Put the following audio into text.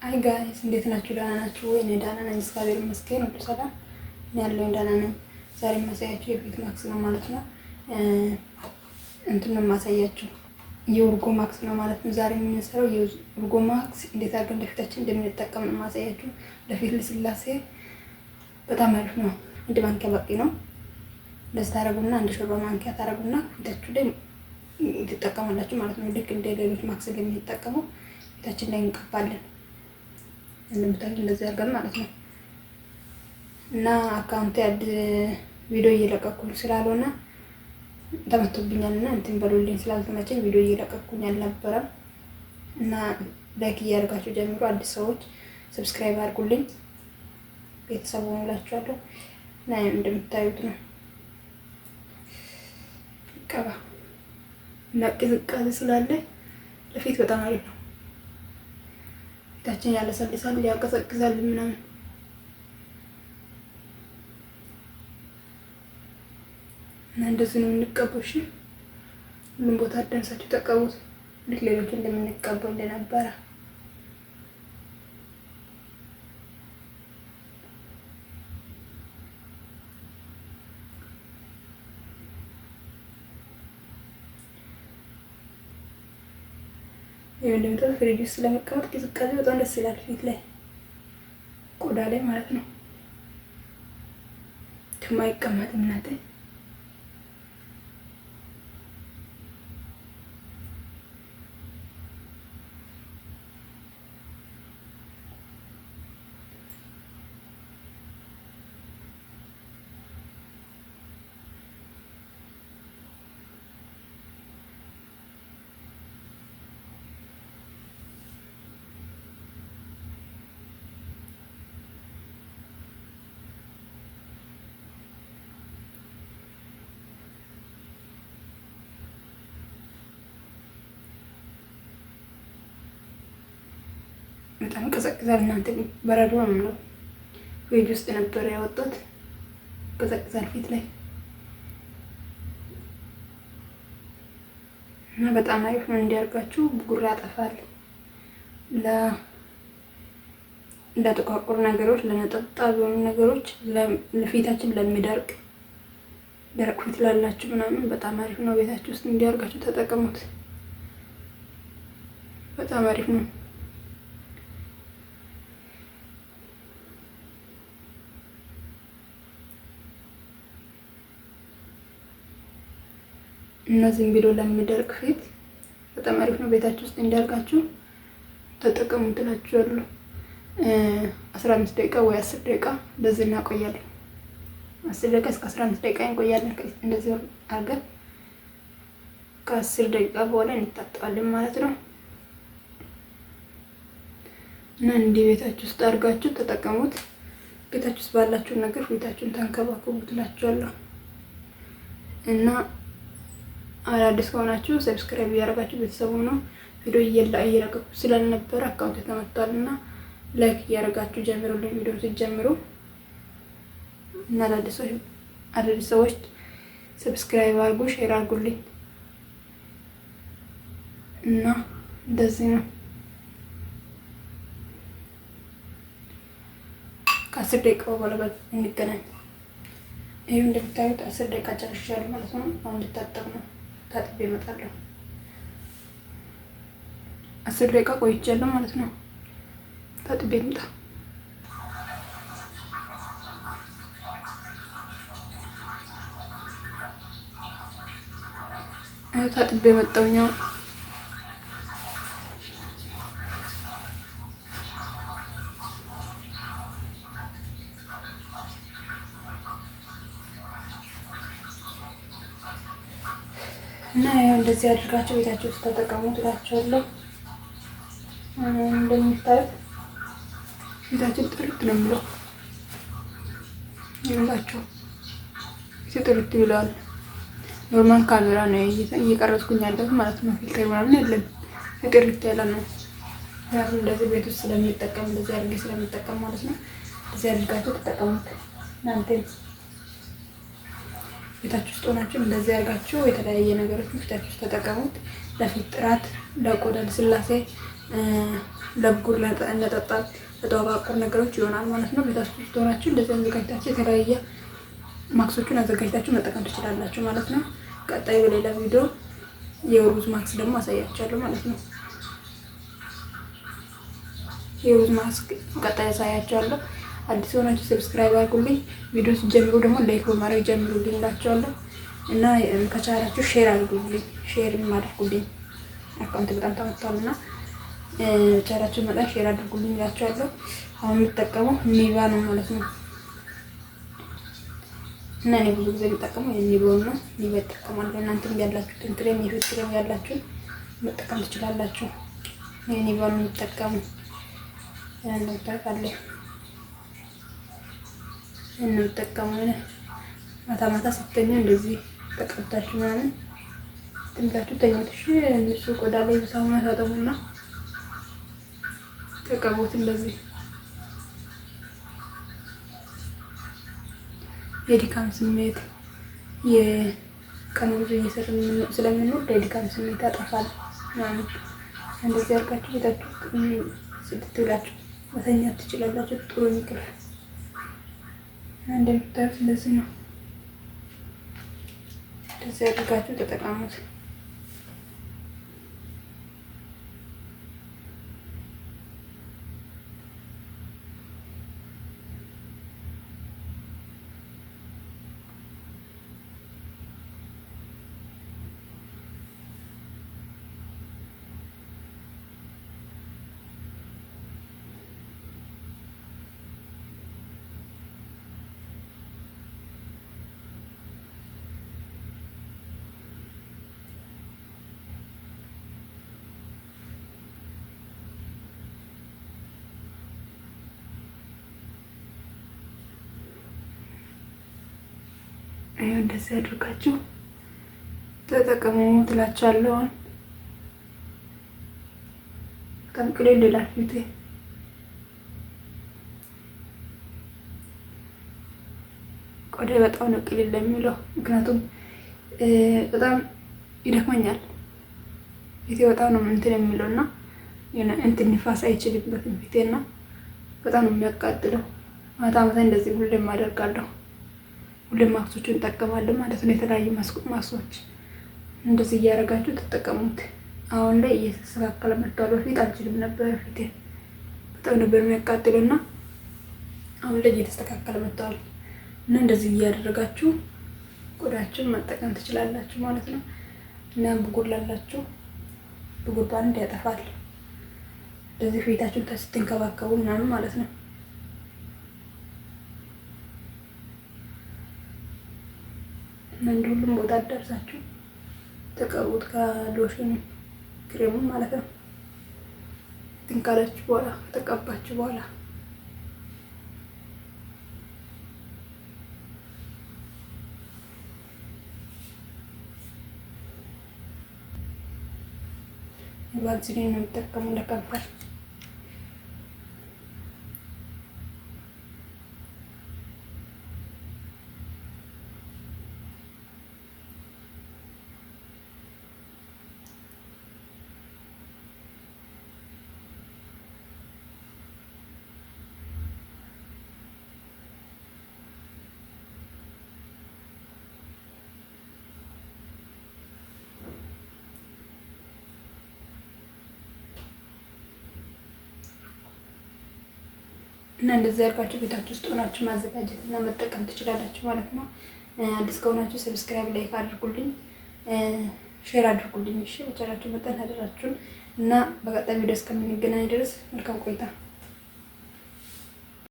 አይ ጋይስ እንዴት ናችሁ? ደህና ናችሁ ወይ? እኔ ደህና ነኝ፣ እግዚአብሔር ይመስገን። ሁሉ ሰላም ነው ያለው፣ ደህና ነኝ። ዛሬ የማሳያችሁ የፊት ማክስ ነው ማለት ነው። እንትን ነው የማሳያችሁ የኡርጎ ማክስ ነው ማለት ነው። ዛሬ የምንሰራው የኡርጎ ማክስ እንዴት አድርገን ለፊታችን እንደምንጠቀም ነው የማሳያችሁ። ለፊት ልስላሴ በጣም አሪፍ ነው። አንድ ማንኪያ በቂ ነው። እንደዚህ ታረጉና አንድ ሾርባ ማንኪያ ታረጉና ፊታችሁ ላይ ትጠቀማላችሁ ማለት ነው። ልክ እንደ ሌሎች ማክስ እንደምንጠቀመው ፊታችን ላይ እንቀባለን። እንደምታዩት እንደዚህ አድርገን ማለት ነው። እና አካውንት ያድ ቪዲዮ እየለቀኩኝ ስላልሆነ ተመቶብኛልና እንትን በሉልኝ፣ ስላልተመቸኝ ቪዲዮ እየለቀኩኝ አልነበረም። እና ላይክ እያደረጋችሁ ጀምሮ አዲስ ሰዎች ሰብስክራይብ አድርጉልኝ፣ ቤተሰብ ሆኑላችኋለሁ። እና እንደምታዩት ነው ቀባ እና ቅዝቃዜ ስላለ ለፊት በጣም አሪፍ ነው። ፊታችን ያለሰልሳል፣ ያቀዘቅዛል ምናምን። እና እንደዚህ ነው የምንቀባው። እሺ ሁሉም ቦታ አደንሳችሁ ተቀቡት፣ ልክ ሌሎች እንደምንቀባው እንደነበረ። እንደምታው ፍሪጅ ውስጥ ለመቀመጥ ቅዝቃዜ በጣም ደስ ይላል፣ ፊት ላይ ቆዳ ላይ ማለት ነው። ከማይቀመጥም እናቴ በጣም ቀዘቅዛል። እናንተ በረዶ ነው ፍሪጅ ውስጥ ነበር ያወጣት። ቀዘቅዛል ፊት ላይ እና በጣም አሪፍ ነው። እንዲያርጋችሁ ብጉር ያጠፋል። ለጥቋቁር ነገሮች፣ ለነጠብጣብ የሆኑ ነገሮች፣ ለፊታችን ለሚደርቅ ደረቅ ፊት ላላችሁ ምናምን በጣም አሪፍ ነው። ቤታችሁ ውስጥ እንዲያርጋችሁ ተጠቀሙት። በጣም አሪፍ ነው። እና ዝም ብሎ ለሚደርቅ ፊት በጣም አሪፍ ነው። ቤታችሁ ውስጥ እንዲያርጋችሁ ተጠቀሙ ትላችኋለሁ። 15 ደቂቃ ወይ 10 ደቂቃ እንደዚህ እናቆያለን። 10 ደቂቃ እስከ 15 ደቂቃ እንቆያለን። እንደዚህ አድርገን ከ10 ደቂቃ በኋላ እንታጠባለን ማለት ነው። እና እንዲህ ቤታችሁ ውስጥ አድርጋችሁ ተጠቀሙት። ቤታችሁ ውስጥ ባላችሁ ነገር ፊታችሁን ተንከባከቡ ትላችኋለሁ። እና አዳዲስ ከሆናችሁ ሰብስክራይብ እያደረጋችሁ ቤተሰቡ ነው። ቪዲዮ እየለቀኩ ስላልነበረ አካውንት ተመቷልና ላይክ እያደረጋችሁ ጀምሩልኝ ቪዲዮ ሲጀምሩ። እና አዳዲስ ሰዎች ሰብስክራይብ አድርጉ፣ ሼር አድርጉልኝ። እና እንደዚህ ነው። ከ10 ደቂቃ በኋላ እንገናኝ። ይሄ እንደምታዩት 10 ደቂቃ ጨርሻለሁ ማለት ነው። አሁን ልታጠብ ነው። ታጥቤ እመጣለሁ። 10 ደቂቃ ቆይቻለሁ ማለት ነው። ታጥቤ እመጣ። ታጥቤ መጣሁኝ። እና ያው እንደዚህ አድርጋችሁ ቤታችሁ ውስጥ ተጠቀሙ ትላችኋለሁ። እንደምታዩት ፊታችን ጥርት ነው የሚለው ይላችሁ። ጥርት ይላል። ኖርማል ካሜራ ነው እየቀረጽኩኝ ያለሁት ማለት ነው። ፊልተር ምናምን የለም። ጥርት ያለ ነው። ያው እንደዚህ ቤት ውስጥ ስለሚጠቀም እንደዚህ አድርጌ ስለሚጠቀም ማለት ነው። እንደዚህ አድርጋችሁ ተጠቀሙት እናንተ ቤታችሁ ውስጥ ሆናችሁ እንደዚህ አድርጋችሁ የተለያየ ነገሮች ፊታችሁ ውስጥ ተጠቀሙት። ለፊት ጥራት፣ ለቆዳ ልስላሴ ለብጉር ለጠጣር ለተዋባቁር ነገሮች ይሆናል ማለት ነው። ቤታችሁ ውስጥ ሆናችሁ እንደዚህ አዘጋጅታችሁ የተለያየ ማክሶቹን አዘጋጅታችሁ መጠቀም ትችላላችሁ ማለት ነው። ቀጣይ በሌላ ቪዲዮ የሩዝ ማክስ ደግሞ አሳያችኋለሁ ማለት ነው። የሩዝ ማስክ ቀጣይ አሳያችኋለሁ። አዲስ ሆናችሁ ሰብስክራይብ አድርጉልኝ። ቪዲዮ ሲጀምሩ ደግሞ ላይክ በማድረግ ጀምሩልኝ እላችኋለሁ እና ከቻላችሁ ሼር አድርጉልኝ፣ ሼርም አድርጉልኝ። አካውንት በጣም ተመቷልና ቻላችሁ መጠን ሼር አድርጉልኝ እላችኋለሁ። አሁን የምጠቀመው ኒቫ ነው ማለት ነው እና እኔ ብዙ ጊዜ የምጠቀመው የኒቫውን ነው። ኒቫ እጠቀማለሁ። እናንተም ያላችሁትን ክሬም የፊት ክሬም ያላችሁ መጠቀም ትችላላችሁ። የኒቫውን የምጠቀሙ እንደምታውቃለሁ እንጠቀመው ማታ ማታ ስትተኙ እንደዚህ ተቀብታችሁ ምናምን ትንታችሁ ተኝተሽ ንጹህ ቆዳ ላይ በሳሙና ታጠቡና ተቀቡት። እንደዚህ የድካም ስሜት የቀን ብዙ እየሰራን ስለምንውል የድካም ስሜት ያጠፋል ማለት እንደዚህ አድርጋችሁ ቤታችሁ ስድስት ብላችሁ መተኛት ትችላላችሁ። ጥሩ እንቅልፍ እንደምታዩት እንደዚህ ነው። እንደዚህ አድርጋችሁ ተጠቀሙት። ይሄው እንደዚህ አድርጋችሁ ተጠቀሙ ትላችኋለሁ። በጣም ቅልል ይላል ፊቴ። ቆዳዬ በጣም ነው ቅልል የሚለው፣ ምክንያቱም በጣም ይደክመኛል ፊቴ በጣም ነው እንትን የሚለውና እንትን ንፋስ አይችልበትም ፊቴና በጣም ነው የሚያቃጥለው። ማታ ማታ እንደዚህ ሁሌም አደርጋለሁ። ሁሌም ማክሶችን እንጠቀማለሁ ማለት ነው። የተለያዩ ማክሶች እንደዚህ እያደረጋችሁ ተጠቀሙት። አሁን ላይ እየተስተካከለ መጥቷል። በፊት አልችልም ነበር፣ ፊቴ በጣም ነበር የሚያቃጥልና አሁን ላይ እየተስተካከለ መጥቷል እና እንደዚህ እያደረጋችሁ ቆዳችሁን መጠቀም ትችላላችሁ ማለት ነው። እና ብጉር ላላችሁ ብጉር ባንድ ያጠፋል። እንደዚህ ፊታችሁን ስትንከባከቡ ምናምን ማለት ነው። ሁሉም ቦታ አዳርሳችሁ ተቀቡት ከሎሽን ክሬሙ ማለት ነው። ትንካላችሁ በኋላ ተቀባችሁ በኋላ ቫዝሊን ነው የምጠቀመው ለከንፈር። እና እንደዚህ አድርጋችሁ ቤታችሁ ውስጥ ሆናችሁ ማዘጋጀት እና መጠቀም ትችላላችሁ ማለት ነው። አዲስ ከሆናችሁ ሰብስክራይብ፣ ላይክ አድርጉልኝ፣ ሼር አድርጉልኝ። እሺ በቻላችሁ መጠን አደራችሁን እና በቀጣይ ቪዲዮ እስከምንገናኝ ድረስ መልካም ቆይታ